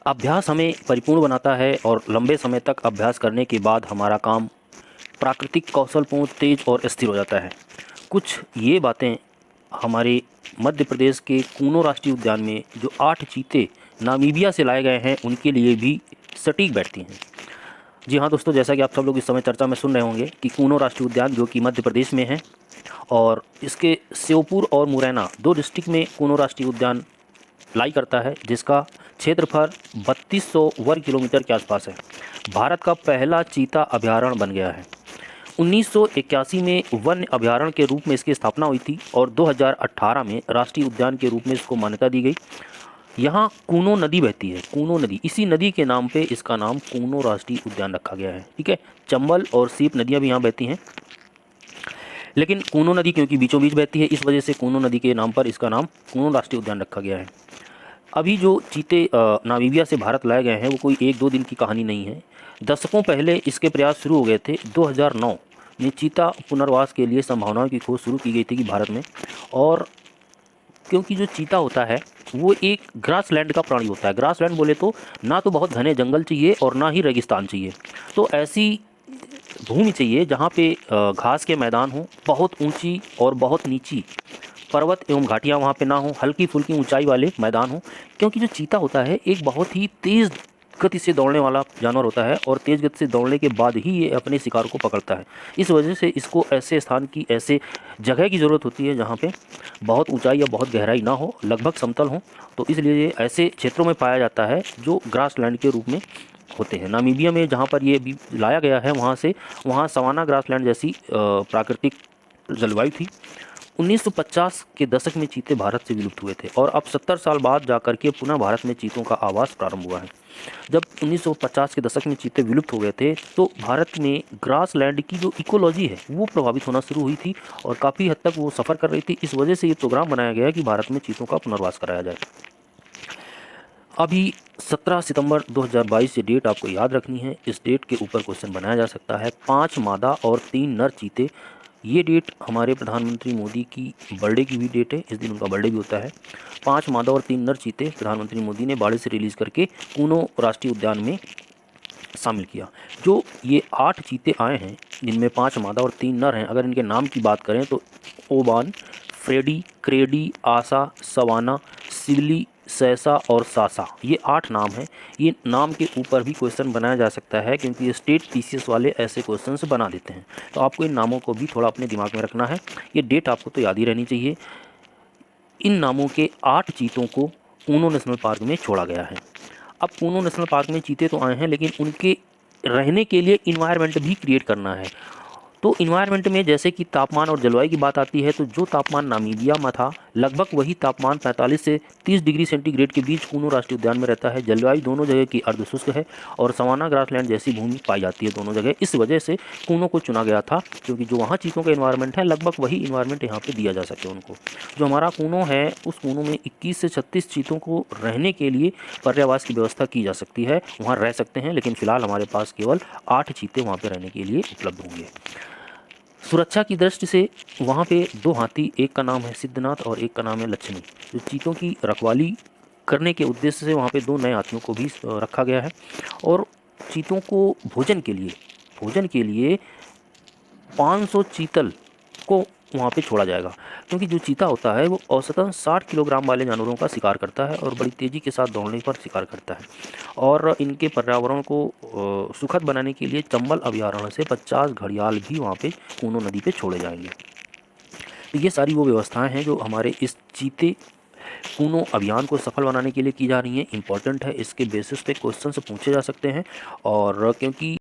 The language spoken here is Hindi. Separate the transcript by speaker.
Speaker 1: अभ्यास हमें परिपूर्ण बनाता है और लंबे समय तक अभ्यास करने के बाद हमारा काम प्राकृतिक कौशलपूर्ण, तेज और स्थिर हो जाता है। कुछ ये बातें हमारे मध्य प्रदेश के कूनो राष्ट्रीय उद्यान में जो 8 चीते नामीबिया से लाए गए हैं उनके लिए भी सटीक बैठती हैं। जी हाँ दोस्तों, जैसा कि आप सब लोग इस समय चर्चा में सुन रहे होंगे कि कूनो राष्ट्रीय उद्यान जो कि मध्य प्रदेश में है और इसके श्योपुर और मुरैना 2 डिस्ट्रिक्ट में कूनो राष्ट्रीय उद्यान लाई करता है, जिसका क्षेत्रफल 3200 वर्ग किलोमीटर के आसपास है। भारत का पहला चीता अभयारण्य बन गया है। 1981 में वन्य अभयारण्य के रूप में इसकी स्थापना हुई थी और 2018 में राष्ट्रीय उद्यान के रूप में इसको मान्यता दी गई। यहाँ कूनो नदी बहती है, कूनो नदी, इसी नदी के नाम पे इसका नाम कूनो राष्ट्रीय उद्यान रखा गया है। ठीक है, चंबल और सीप नदियाँ भी यहाँ बहती हैं, लेकिन कूनो नदी क्योंकि बीचों बीच बहती है, इस वजह से कूनो नदी के नाम पर इसका नाम कूनो राष्ट्रीय उद्यान रखा गया है। अभी जो चीते नामीबिया से भारत लाए गए हैं वो कोई 1-2 दिन की कहानी नहीं है। दशकों पहले इसके प्रयास शुरू हो गए थे। 2009 में चीता पुनर्वास के लिए संभावनाओं की खोज शुरू की गई थी कि भारत में। और क्योंकि जो चीता होता है वो एक ग्रासलैंड का प्राणी होता है। ग्रासलैंड बोले तो ना तो बहुत घने जंगल चाहिए और ना ही रेगिस्तान चाहिए, तो ऐसी भूमि चाहिए जहाँ पे घास के मैदान हों, बहुत ऊंची और बहुत नीची पर्वत एवं घाटियाँ वहाँ पे ना हो, हल्की फुल्की ऊंचाई वाले मैदान हो। क्योंकि जो चीता होता है एक बहुत ही तेज़ गति से दौड़ने वाला जानवर होता है और तेज़ गति से दौड़ने के बाद ही ये अपने शिकार को पकड़ता है। इस वजह से इसको ऐसे स्थान की, ऐसे जगह की ज़रूरत होती है जहाँ पे बहुत ऊंचाई या बहुत गहराई ना हो, लगभग समतल हो। तो इसलिए ये ऐसे क्षेत्रों में पाया जाता है जो ग्रासलैंड के रूप में होते हैं। नामीबिया में जहाँ पर ये भी लाया गया है वहाँ सवाना ग्रासलैंड जैसी प्राकृतिक जलवायु थी। 1950 के दशक में चीते भारत से विलुप्त हुए थे और अब 70 साल बाद जाकर के पुनः भारत में चीतों का आवास प्रारंभ हुआ है। जब 1950 के दशक में चीते विलुप्त हो गए थे तो भारत में ग्रासलैंड की जो इकोलॉजी है वो प्रभावित होना शुरू हुई थी और काफ़ी हद तक वो सफ़र कर रही थी। इस वजह से ये प्रोग्राम बनाया गया कि भारत में चीतों का पुनर्वास कराया जाए। अभी 17 सितंबर 2022 ये डेट आपको याद रखनी है। इस डेट के ऊपर क्वेश्चन बनाया जा सकता है। 5 मादा और 3 नर चीते, ये डेट हमारे प्रधानमंत्री मोदी की बर्थडे की भी डेट है, इस दिन उनका बर्थडे भी होता है। 5 मादा और 3 नर चीते प्रधानमंत्री मोदी ने बाड़े से रिलीज़ करके कूनो राष्ट्रीय उद्यान में शामिल किया। जो ये 8 चीते आए हैं जिनमें 5 मादा और 3 नर हैं, अगर इनके नाम की बात करें तो ओबान, फ्रेडी, क्रेडी, आसा, सवाना, सिवली, सैसा और सासा, ये 8 नाम हैं। ये नाम के ऊपर भी क्वेश्चन बनाया जा सकता है क्योंकि ये स्टेट पीसीएस वाले ऐसे क्वेश्चन बना देते हैं। तो आपको इन नामों को भी थोड़ा अपने दिमाग में रखना है। ये डेट आपको तो याद ही रहनी चाहिए। इन नामों के 8 चीतों को कूनो नेशनल पार्क में छोड़ा गया है। अब कूनो नेशनल पार्क में चीते तो आए हैं, लेकिन उनके रहने के लिए इन्वायरमेंट भी क्रिएट करना है। तो इन्वायरमेंट में जैसे कि तापमान और जलवायु की बात आती है तो जो तापमान नामीबिया में था लगभग वही तापमान 45 से 30 डिग्री सेंटीग्रेड के बीच कूनो राष्ट्रीय उद्यान में रहता है। जलवायु दोनों जगह की अर्धशुष्क है और सवाना ग्रासलैंड जैसी भूमि पाई जाती है दोनों जगह। इस वजह से कूनो को चुना गया था क्योंकि जो वहाँ चीतों का इन्वायरमेंट है लगभग वही इन्वायरमेंट यहाँ पर दिया जा सके उनको। जो हमारा कूनो है उस कूनो में 21 से 36 चीतों को रहने के लिए पर्यावास की व्यवस्था की जा सकती है, वहाँ रह सकते हैं, लेकिन फिलहाल हमारे पास केवल 8 चीते वहाँ पर रहने के लिए उपलब्ध होंगे। सुरक्षा की दृष्टि से वहाँ पे 2 हाथी, एक का नाम है सिद्धनाथ और एक का नाम है लक्ष्मी, जो चीतों की रखवाली करने के उद्देश्य से वहाँ पे 2 नए हाथियों को भी रखा गया है। और चीतों को भोजन के लिए 500 चीतल को वहाँ पे छोड़ा जाएगा, क्योंकि जो चीता होता है वो औसतन 60 किलोग्राम वाले जानवरों का शिकार करता है और बड़ी तेज़ी के साथ दौड़ने पर शिकार करता है। और इनके पर्यावरण को सुखद बनाने के लिए चंबल अभयारण्य से 50 घड़ियाल भी वहाँ पे कूनो नदी पे छोड़े जाएंगे। तो ये सारी वो व्यवस्थाएं हैं जो हमारे इस चीते कूनो अभियान को सफल बनाने के लिए की जा रही हैं। इंपॉर्टेंट है, इसके बेसिस पे क्वेश्चन पूछे जा सकते हैं। और क्योंकि